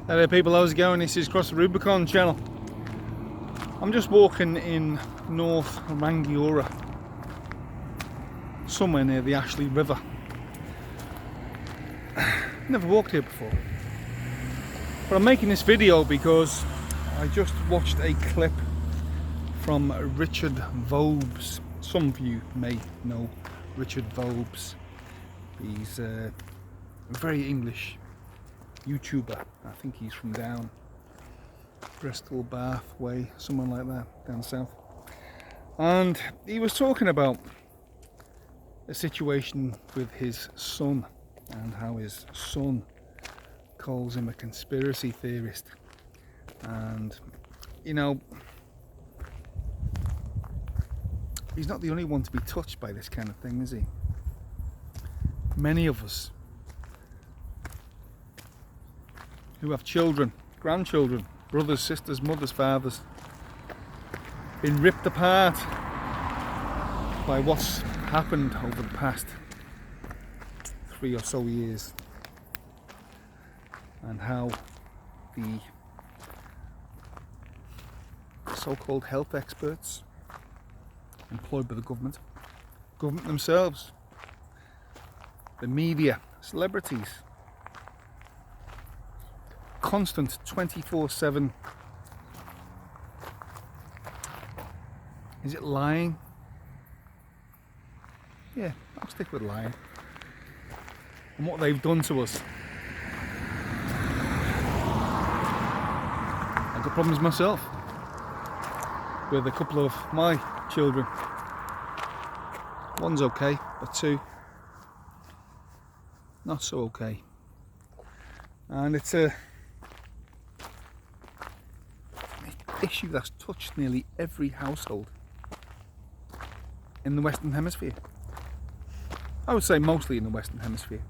Hello people, how's it going? This is Cross the Rubicon channel. I'm just walking in North Rangiora, somewhere near the Ashley River. Never walked here before, but I'm making this video because I just watched a clip from Richard Vobes. Some of you may know Richard Vobes. He's a very English YouTuber. I think he's from down Bristol, Bath way, someone like that, down south. And he was talking about a situation with his son and how his son calls him a conspiracy theorist. And you know, he's not the only one to be touched by this kind of thing, is he? Many of us who have children, grandchildren, brothers, sisters, mothers, fathers, been ripped apart by what's happened over the past 3 or so years, and how the so-called health experts employed by the government themselves, the media, celebrities, constant 24/7, is it lying? Yeah, I'll stick with lying. And what they've done to us. I've got problems myself with a couple of my children. One's okay, but two, not so okay. And it's a issue that's touched nearly every household in the Western Hemisphere. I would say mostly in the Western Hemisphere.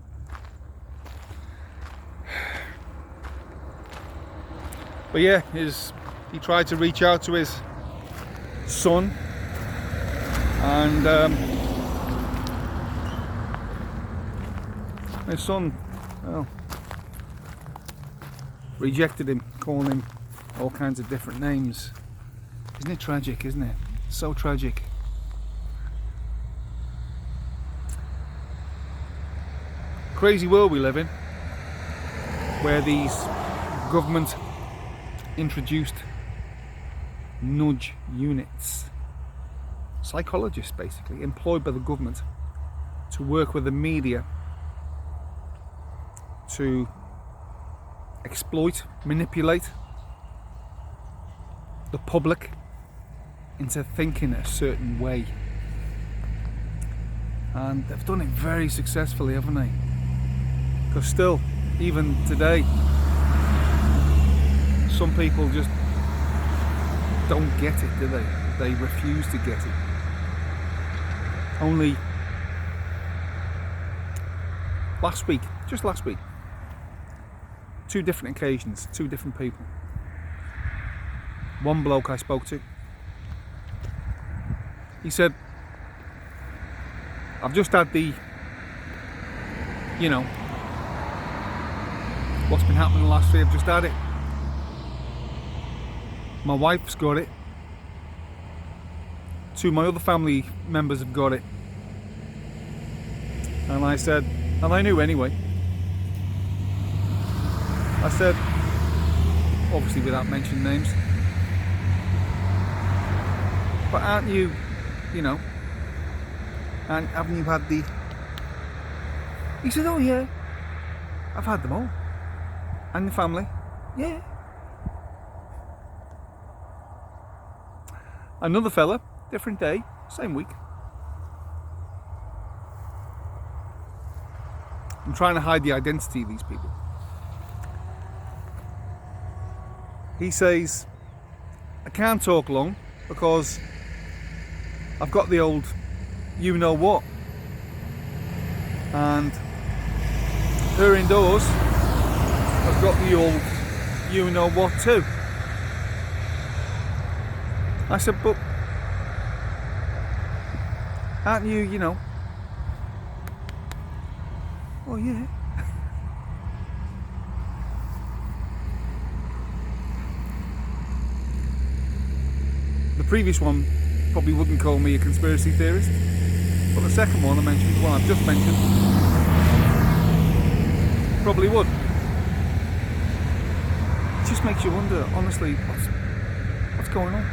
But yeah, he tried to reach out to his son, and his son, well, rejected him, calling him all kinds of different names. Isn't it tragic, isn't it? So tragic. Crazy world we live in, where these government introduced nudge units, psychologists basically employed by the government to work with the media to exploit, manipulate the public into thinking a certain way. And they've done it very successfully, haven't they? Because still, even today, some people just don't get it, do they? They refuse to get it. Only just last week, 2 different occasions, 2 different people. One bloke I spoke to, he said, I've just had the, what's been happening the last 3, I've just had it. My wife's got it. 2 of my other family members have got it. And I said, and I knew anyway. I said, obviously without mentioning names, but aren't you, and haven't you had the... He said, oh yeah, I've had them all. And the family, yeah. Another fella, different day, same week. I'm trying to hide the identity of these people. He says, I can't talk long because I've got the old you-know-what. And her indoors has got the old you-know-what too. I said, but aren't you, Oh yeah. previous one probably wouldn't call me a conspiracy theorist, but the second one I mentioned, the one I've just mentioned, probably would. It just makes you wonder, honestly, what's going on?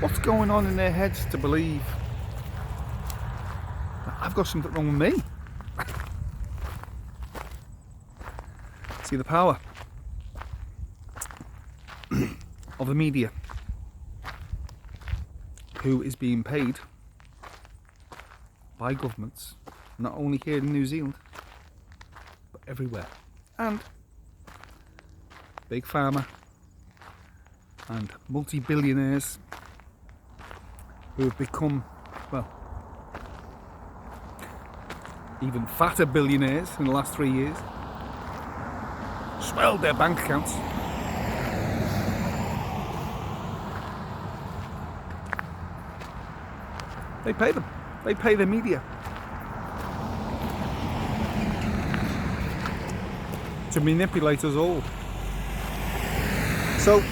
What's going on in their heads to believe that I've got something wrong with me? See the power of the media, who is being paid by governments, not only here in New Zealand, but everywhere. And big pharma and multi-billionaires who have become, well, even fatter billionaires in the last 3 years, swelled their bank accounts. They pay them. They pay the media to manipulate us all. So,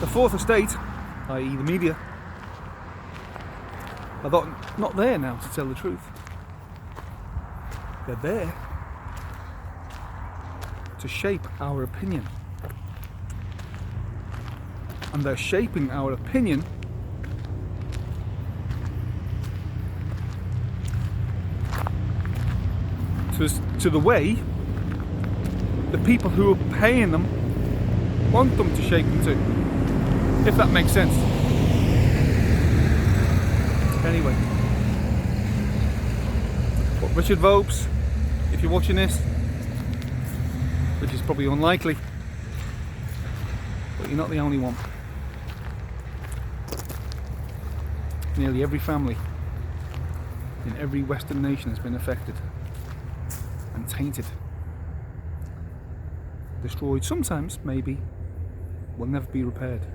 the fourth estate, i.e. the media, are not there now to tell the truth. They're there to shape our opinion. And they're shaping our opinion to the way the people who are paying them want them to shape them to, if that makes sense. Anyway, but Richard Vobes, if you're watching this, which is probably unlikely, but you're not the only one. Nearly every family in every Western nation has been affected and tainted, destroyed. Sometimes, maybe, will never be repaired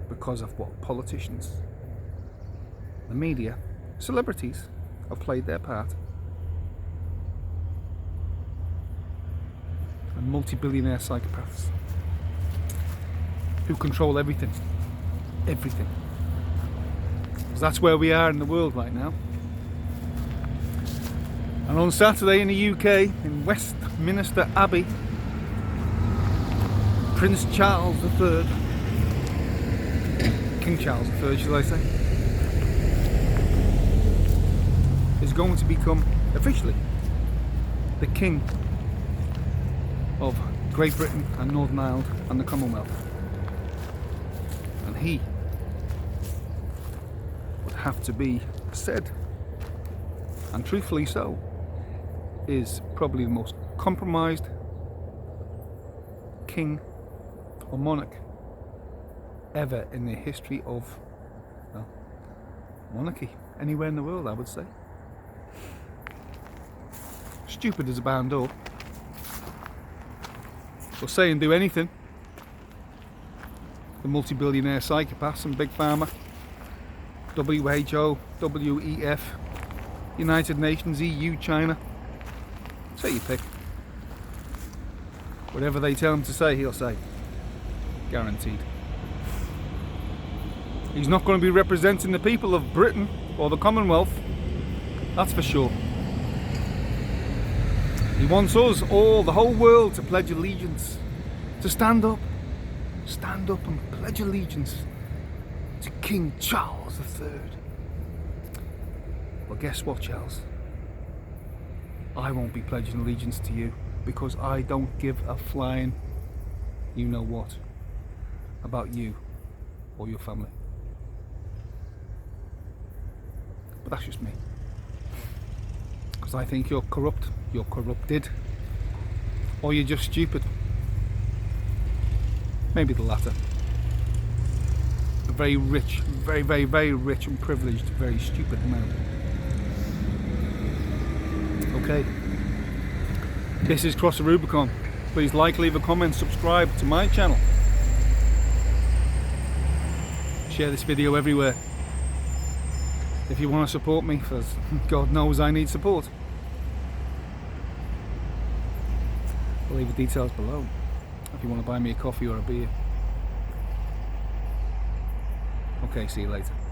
because of what politicians, the media, celebrities have played their part, and multi-billionaire psychopaths who control everything. Everything. Because that's where we are in the world right now. And on Saturday in the UK, in Westminster Abbey, Prince Charles III, King Charles III shall I say, is going to become officially the King of Great Britain and Northern Ireland and the Commonwealth. And he would have to be said, and truthfully so, is probably the most compromised king or monarch ever in the history of, well, monarchy anywhere in the world, I would say. Stupid as a barn door. They'll say and do anything. The multi-billionaire psychopaths and big pharma, WHO, WEF, United Nations, EU, China. Say you pick. Whatever they tell him to say, he'll say. Guaranteed. He's not going to be representing the people of Britain or the Commonwealth. That's for sure. He wants us all, the whole world, to pledge allegiance. To stand up and pledge allegiance to King Charles III. Well, guess what, Charles? I won't be pledging allegiance to you because I don't give a flying you know what about you or your family. But that's just me. Because I think you're corrupt, you're corrupted, or you're just stupid. Maybe the latter. A very rich, very, very, very rich and privileged, very stupid man. Okay. This is Cross the Rubicon. Please like, leave a comment, subscribe to my channel. Share this video everywhere. If you want to support me, because God knows I need support. I'll leave the details below if you want to buy me a coffee or a beer. Okay, see you later.